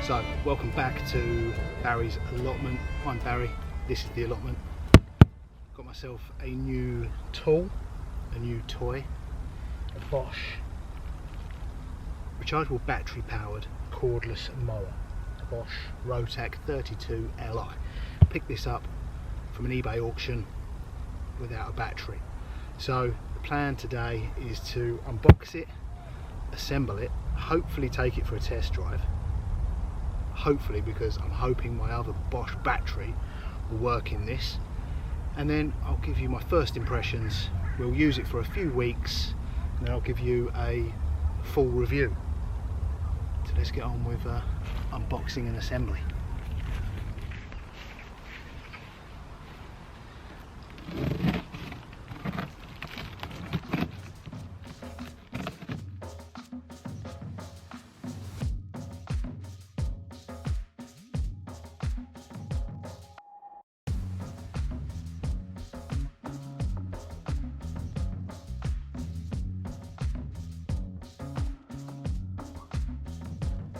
So, welcome back to Barry's allotment. I'm Barry, this is the allotment. Got myself a new tool, a new toy, a Bosch rechargeable battery powered cordless mower, a Bosch Rotac 32 Li. Picked this up from an eBay auction without a battery. So the plan today is to unbox it, assemble it, hopefully take it for a test drive. Hopefully, because I'm hoping my other Bosch battery will work in this, and then I'll give you my first impressions. We'll use it for a few weeks and then I'll give you a full review. So let's get on with unboxing and assembly.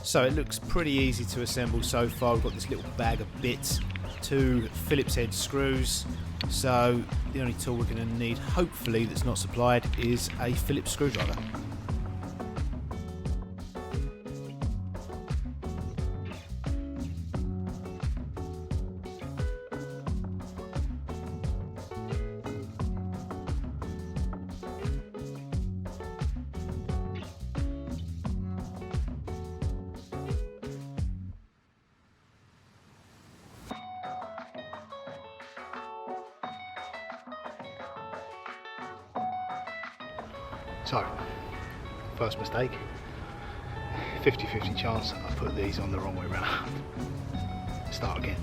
So it looks pretty easy to assemble so far. We've got this little bag of bits, 2 Phillips head screws. So the only tool we're going to need, hopefully that's not supplied, is a Phillips screwdriver. So, first mistake, 50-50 chance I put these on the wrong way round. Start again.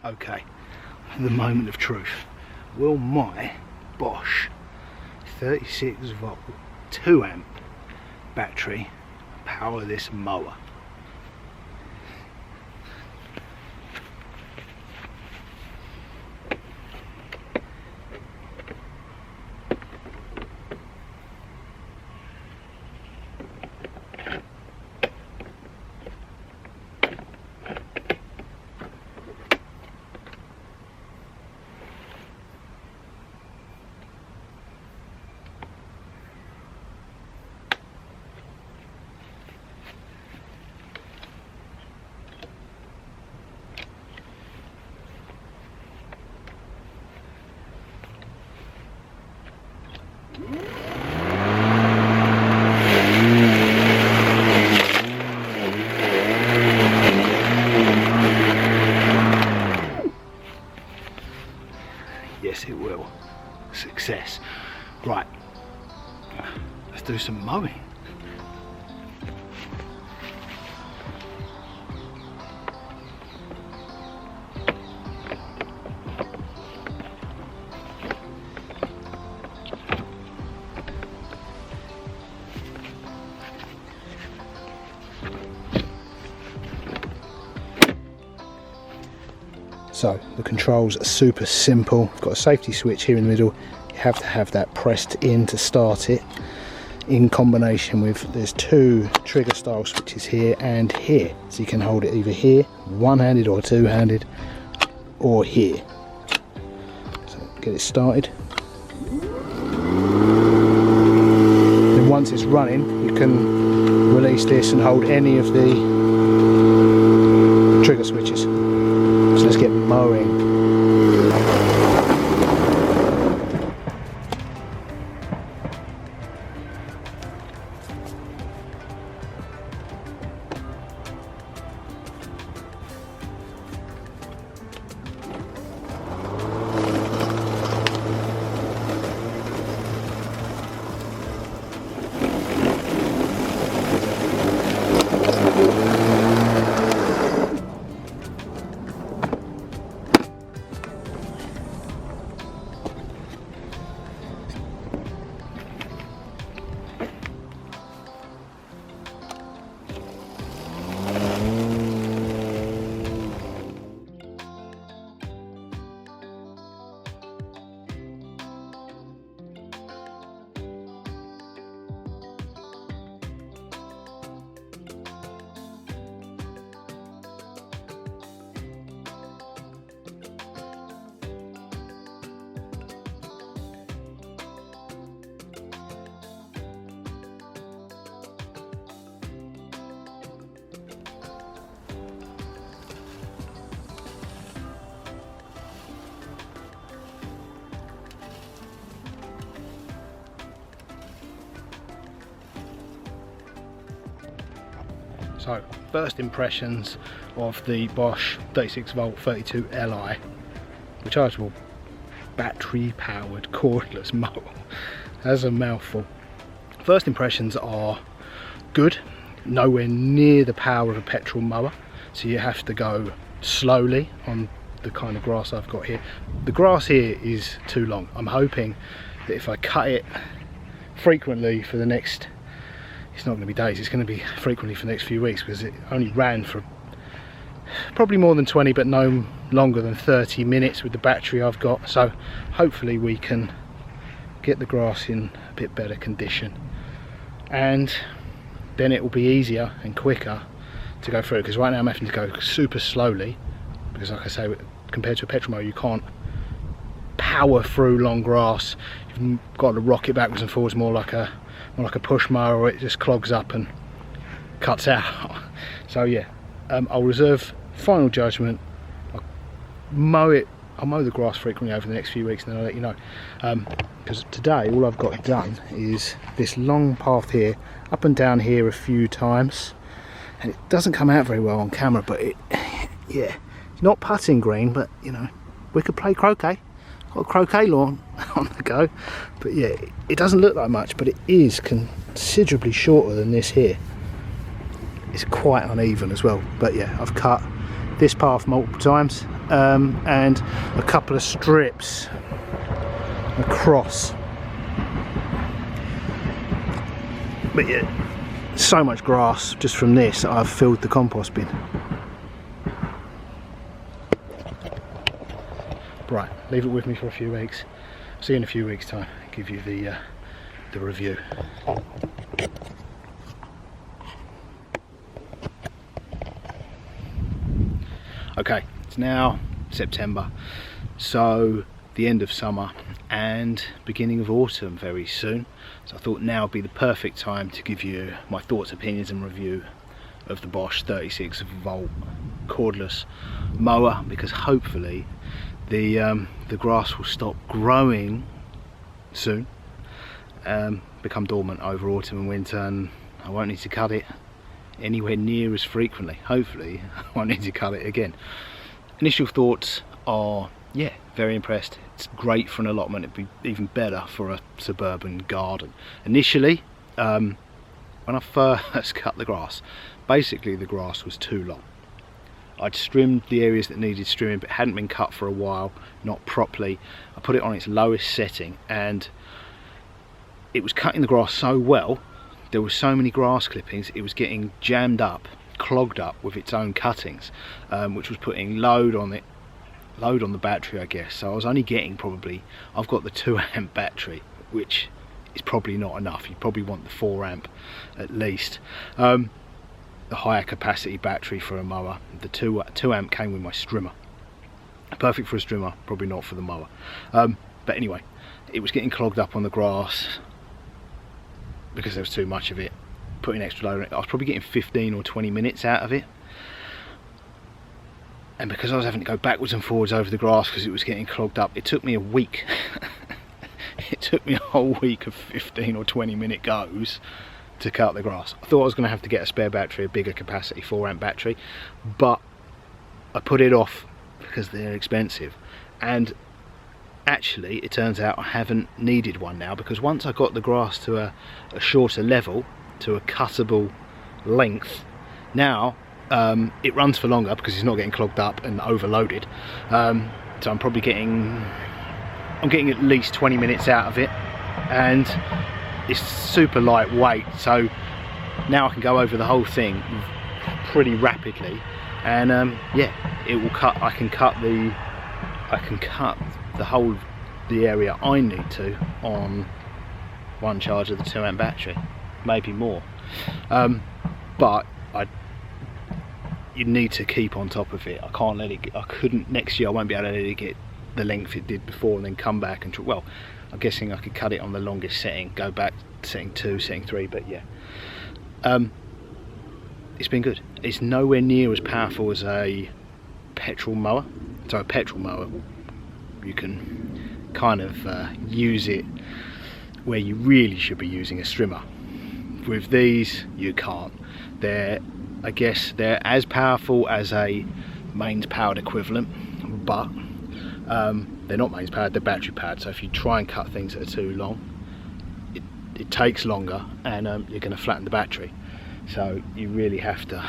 Okay, the moment of truth. Will my Bosch 36 volt 2 amp battery power this mower? Yes, it will. Success. Right, let's do some mowing. So the controls are super simple. I've got a safety switch here in the middle. You have to have that pressed in to start it, in combination with, there's 2 trigger style switches here and here. So you can hold it either here, one-handed or two-handed, or here. So get it started. Then once it's running, you can release this and hold any of the trigger switches. So let's get mowing. So first impressions of the Bosch 36 volt 32 Li rechargeable battery powered cordless mower. That's a mouthful. First impressions are good, nowhere near the power of a petrol mower, so you have to go slowly on the kind of grass I've got here. The grass here is too long. I'm hoping that if I cut it frequently for the next, it's not going to be days, it's going to be frequently for the next few weeks, because it only ran for probably more than 20 but no longer than 30 minutes with the battery I've got. So hopefully we can get the grass in a bit better condition, and then it will be easier and quicker to go through, because right now I'm having to go super slowly, because like I say, compared to a petrol mower you can't power through long grass. You've got to rock it backwards and forwards, more like a push mower, or it just clogs up and cuts out. So yeah, I'll reserve final judgment. I'll mow the grass frequently over the next few weeks, and then I'll let you know. Because today all I've got done is this long path here, up and down here a few times, and it doesn't come out very well on camera, but yeah, it's not putting green, but you know, we could play croquet. Got a croquet lawn on the go, but yeah, it doesn't look like much, but it is considerably shorter than this here. It's quite uneven as well, but yeah, I've cut this path multiple times, and a couple of strips across. But yeah, so much grass just from this that I've filled the compost bin. Right, leave it with me for a few weeks. See you in a few weeks' time. Give you the review. Okay, it's now September, so the end of summer and beginning of autumn very soon. So I thought now would be the perfect time to give you my thoughts, opinions and review of the Bosch 36 volt cordless mower, because hopefully the grass will stop growing soon, become dormant over autumn and winter, and I won't need to cut it anywhere near as frequently. Hopefully I won't need to cut it again. Initial thoughts are, yeah, very impressed. It's great for an allotment. It'd be even better for a suburban garden. Initially, when I first cut the grass, basically the grass was too long. I'd trimmed the areas that needed trimming, but hadn't been cut for a while, not properly. I put it on its lowest setting, and it was cutting the grass so well. There were so many grass clippings, it was getting jammed up, clogged up with its own cuttings, which was putting load on the battery, I guess. So I was only getting probably, I've got the 2 amp battery, which is probably not enough. You probably want the 4 amp at least. The higher capacity battery for a mower. The 2 amp came with my strimmer. Perfect for a strimmer, probably not for the mower. But anyway, it was getting clogged up on the grass because there was too much of it. Putting extra load on it, I was probably getting 15 or 20 minutes out of it. And because I was having to go backwards and forwards over the grass because it was getting clogged up, it took me a week. It took me a whole week of 15 or 20 minute goes to cut the grass. I thought I was going to have to get a spare battery, a bigger capacity 4 amp battery, but I put it off because they're expensive. And actually it turns out I haven't needed one now, because once I got the grass to a shorter level, to a cuttable length, now it runs for longer because it's not getting clogged up and overloaded. So I'm probably getting at least 20 minutes out of it, and it's super lightweight, so now I can go over the whole thing pretty rapidly, and yeah, it will cut. I can cut the area I need to on one charge of the 2 amp battery, maybe more. But you need to keep on top of it. I can't let it get, next year I won't be able to let it get the length it did before and then come back and well, I'm guessing I could cut it on the longest setting, go back to setting 2, setting 3, but yeah, it's been good. It's nowhere near as powerful as a petrol mower. So a petrol mower, you can kind of use it where you really should be using a strimmer. With these you can't. They're I guess they're as powerful as a mains powered equivalent, but they're not mains powered, they're battery powered. So if you try and cut things that are too long, it takes longer, and you're going to flatten the battery. So you really have to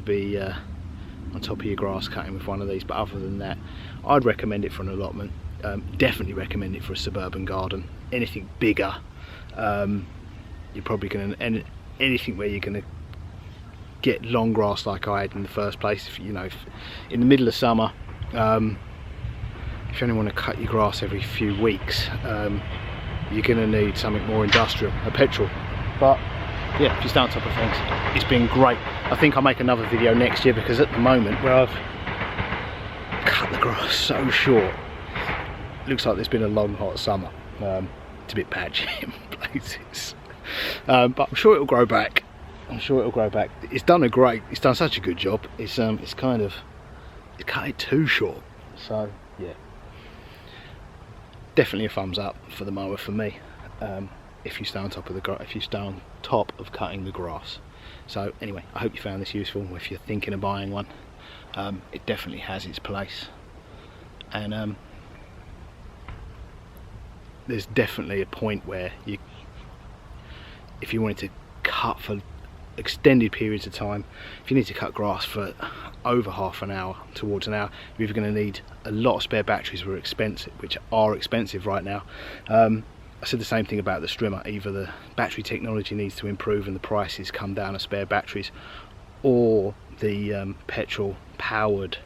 be on top of your grass cutting with one of these. But other than that, I'd recommend it for an allotment. Definitely recommend it for a suburban garden. Anything bigger, you're probably going to, anything where you're going to get long grass like I had in the first place. If in the middle of summer, if you only want to cut your grass every few weeks, you're going to need something more industrial, a petrol. But yeah, if you stay on top of things, it's been great. I think I'll make another video next year, because at the moment where I've cut the grass so short, it looks like there's been a long hot summer. It's a bit patchy in places, but I'm sure it'll grow back. It's done such a good job. It's cut it too short. So yeah, definitely a thumbs up for the mower for me. If you stay on top of cutting the grass. So anyway, I hope you found this useful. If you're thinking of buying one, it definitely has its place, and there's definitely a point where if you wanted to cut for extended periods of time, if you need to cut grass for over half an hour towards an hour, you're either going to need a lot of spare batteries, which are expensive right now. I said the same thing about the Strimmer. Either the battery technology needs to improve and the prices come down of spare batteries, or the petrol powered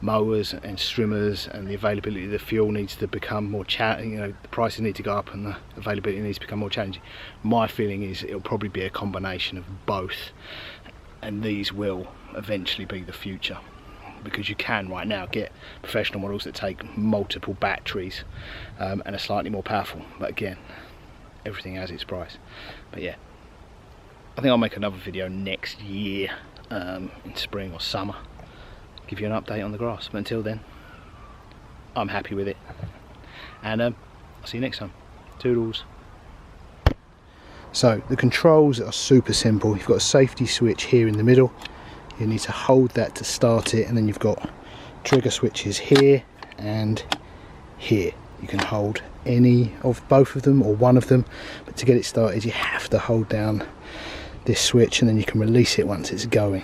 mowers and Strimmers and the availability of the fuel needs to become more challenging. The prices need to go up and the availability needs to become more challenging. My feeling is it'll probably be a combination of both, and these will eventually be the future, because you can right now get professional models that take multiple batteries and are slightly more powerful, but again, everything has its price. But yeah, I think I'll make another video next year, in spring or summer, give you an update on the grass. But until then, I'm happy with it, and I'll see you next time. Toodles. So the controls are super simple. You've got a safety switch here in the middle. You need to hold that to start it, and then you've got trigger switches here and here. You can hold any of both of them or one of them, but to get it started you have to hold down this switch, and then you can release it once it's going.